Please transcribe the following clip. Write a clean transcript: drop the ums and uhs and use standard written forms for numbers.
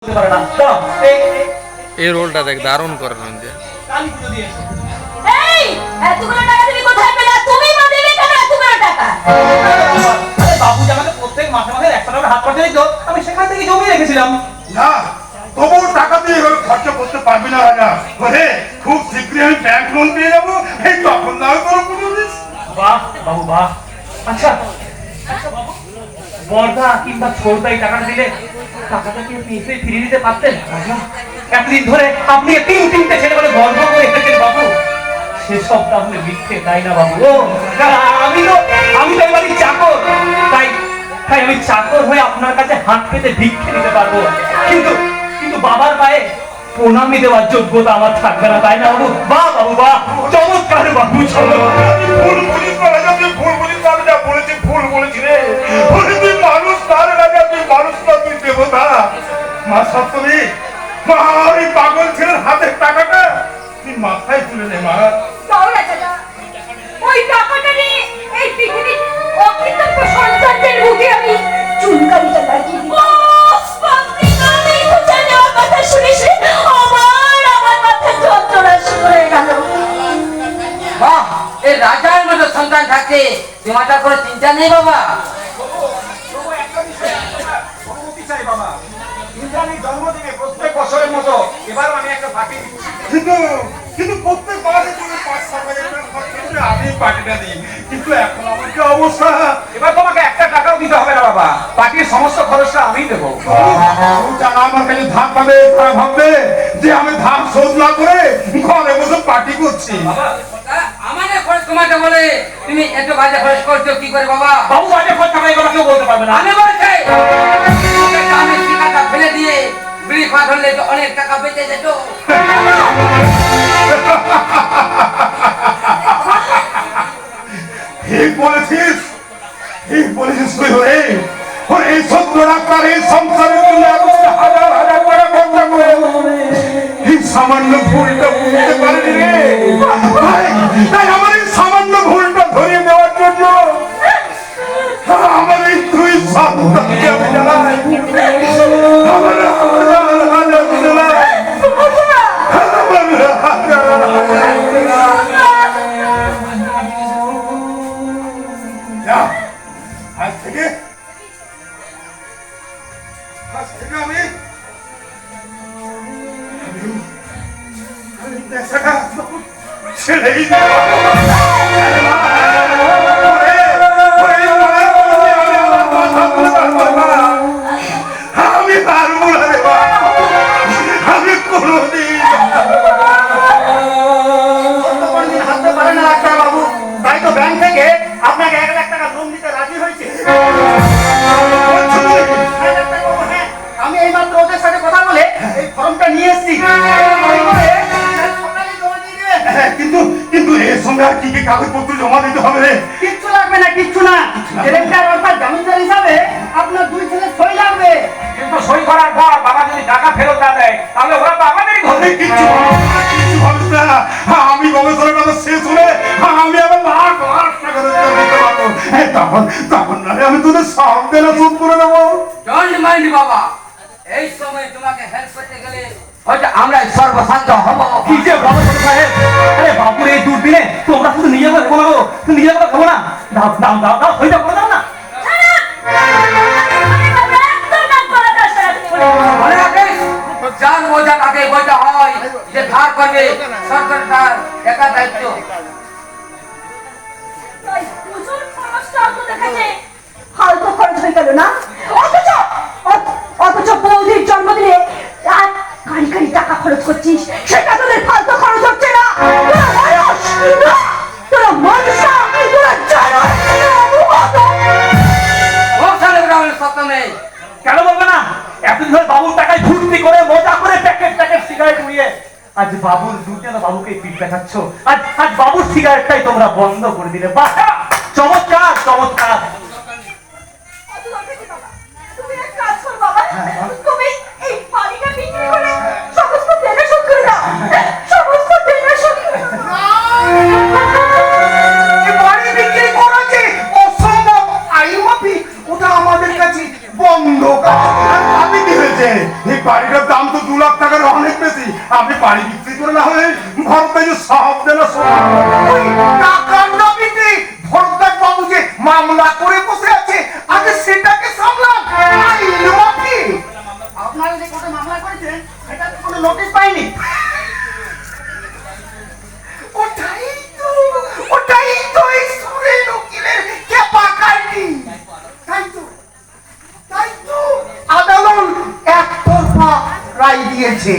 এই রোলটা দেখ দারুণ করে রঞ্জিত। এই এতগুলো টাকা তুমি কোথায় পেলে? তুমি না দিলে কেন এতগুলো টাকা? আরে বাবু যে আমাকে প্রত্যেক মাসে মাসে 100 টাকা হাত খরচা দিত, আমি সেখান থেকে জমিয়ে রেখেছিলাম। না তবু টাকা দিয়ে এভাবে খরচা করতে পারবি না রাজা। বলে খুব শীঘ্রই আমি ব্যাংক লোন পেয়ে যাবো, এই তখন না করো কোনো জিনিস। বাহ বাবু বাহ। আচ্ছা বাবু, বড়দা কিংবা ছোটদা এই টাকাটা দিলে টাকাটা কি আপনি এসে ফিরিয়ে দিতে পারতেন? এতদিন ধরে আপনি তিনটে ছেলে বলে গর্ব করে এসেছেন বাবু, সেসব তাহলে মিথ্যে, তাই না বাবু? আমি তো এবারই চাকর, তাই আমি চাকর হয়ে আপনার কাছে হাত পেতে ভিক্ষে দিতে পারবো, কিন্তু বাবার পায়ে প্রণামী দেওয়ার যোগ্যতা আমার থাকবে না, তাই না বাবু? বাহ বাবু বাহ, চমৎকার বাবু, চলো। ভুল বলিস না রাজা, তুই ভুল বলিস না। আমি যা বলেছি ভুল বলেছি রে। বলে তুই মানুষ না রে রাজা, তুই মানুষ না, তুই দেবতা। মা সপ্তমী, মা ওই পাগল ছেলের হাতের টাকাটা তুই মাথায় তুলে নে মা। দাও না দাদা, ওই টাকাটা নিয়ে এই পৃথিবীর অকৃতজ্ঞ সন্তানদের মুখে আমি চুনকারিটা লাগিয়ে দিই। আমি জানি আমার কথা শুনে আমার মাথা যন্ত্রণা শুরু হয়ে গেল। বাহ, এই রাজার মতো সন্তান থাকতে তোমার কোনো চিন্তা নেই বাবা। প্রত্যেক বছরের মতো এবারও আমি একটা পার্টি দিচ্ছি, কিন্তু প্রত্যেক মাসে তুমি 5-7 হাজার টাকা খরচ করে আমি পার্টিটা দিই, কিন্তু এখন আমার কি অবস্থা। এবার তোমাকে একটা টাকাও দিতে হবে না বাবা, পার্টির সমস্ত খরচটা আমিই দেবো। যারা আমার কাছে ধার পাবে তারা ভাববে যে আমি ধার শোধ না করে ঘরে বসে পার্টি করছি। আমাদের খরচ তোমাকে বলে তুমি এত বাজে খরচ করছো কি করে বাবা? বাবু বাজে খরচ আমার এগুলো কেউ বলতে পারবে না। আমি বলছি আমি টাকা ফেলে দিয়ে বিড়ি খাওয়া ধরলে তো অনেক টাকা বেঁচে যেত। ঠিক বলেছিস, ঠিক বলেছিস তুই। ওরে এই সত্য ডাক্তার এই সংসারের জন্য হাজার হাজার টাকা খরচা করে এই সামান্য ভুলটা বুঝতে পারিনি রে। তাই আমার এই সামান্য ভুলটা ধরিয়ে দেওয়ার জন্য আমার এই তুই সন্তানকে আমি জানাই আমার হাজার হাজার জানাই। আজ থেকে আমি নেশাটা ছেড়েই দেব। আমি পারবো না রে বাবা, আমি কোনোদিন হাতে পারে না ডাক্তার বাবু, তাই তো ব্যাংক থেকে আপনাকে 1 লাখ টাকা লোন দিতে রাজি হয়েছে। আমি এইমাত্র ওদের সাথে কথা বলে এই ফর্মটা নিয়ে এসেছি। কিন্তু এর সঙ্গে আর কি কি কাগজপত্র জমা দিতে হবে রে? কিচ্ছু লাগবে না, কিচ্ছু না। ডিরেক্টর অর্থাৎ জামিনদার হিসাবে আপনার 2 ছেলে সই লাগবে। কিন্তু সই করার পর বাবা যদি টাকা ফেরত না দেয় তাহলে ওরা তো আমাদেরই ধরবে। কিচ্ছু ভাবিস না, আমি গবেষণার কথা শেষ হলে আমি আবার লাখ লাখ টাকা রোজগার করতে পারবো। তখন না আমি তোদের সব দেনা শোধ করে দেবো। ডোন্ট মাইন্ড বাবা, এই সময় তোমাকে হেল্প করতে গেলে হয়তো আমরা সর্বশান্ত হব। কি যে বলো ছোট সাহেব, আরে বাপুর এই দুর্দিনে তোমরা শুধু নিজের কথা বলো, নিজের কথা বলো না। দাও দাও দাও দাও, হয়ে যাও, দাও না। মনে রাখিস, যার বোঝা তাকে বোঝা হয়, যে ধার করবে সরকার তার একা দায়িত্ব। ফালতু খরচ হয়ে গেল না? অথচ বৌদির জন্মদিনে কারি টাকা খরচ করছিস, সেটা তোদের ফালতু খরচ হচ্ছে না? তোরা মানুষ না, তোরা জানোয়ার। সত্য নেই কেন বলবে না? এতদিন ধরে বাবুর টাকায় ফুর্তি করে মজা করে প্যাকেট সিগারেট উড়িয়ে আজ বাবুর দুজন বাবুকে পিঠ দেখাচ্ছ। আজ বাবুর সিগারেটটাই তোমরা বন্ধ করে দিলে। বাহ, চমৎকার চমৎকার। তুমি এক কাজ করো বাবা, তুমি এই বাড়িটা বিক্রি করে সমস্ত দেনা শোধ করে দাও। সমস্ত দেনা শোধ করে দাও। বাড়ি বিক্রি করেছে অসম্ভব, আইন মাফিক, ওটা আমাদের কাছে বন্ধ। আমি কি হয়েছে এই বাড়িটা 2 লাখ টাকার অনেক বেশি। আপনি বাড়ি বিক্রি করে না হলে ভরতে যে সব দেনা ওই টাকার দাবিতে ভরদ্বাজ বাবু যে মামলা করে বসে আছে, আগে সেটাকে সামলান। আইন মাফি। আপনারা যে কোর্টে মামলা করেছেন সেটা তো কোনো নোটিশ পাইনি। ওটাই তো এই সুরের উকিলের খেপা কাহিনী। তাই তো আদালত একতরফা রায় দিয়েছে।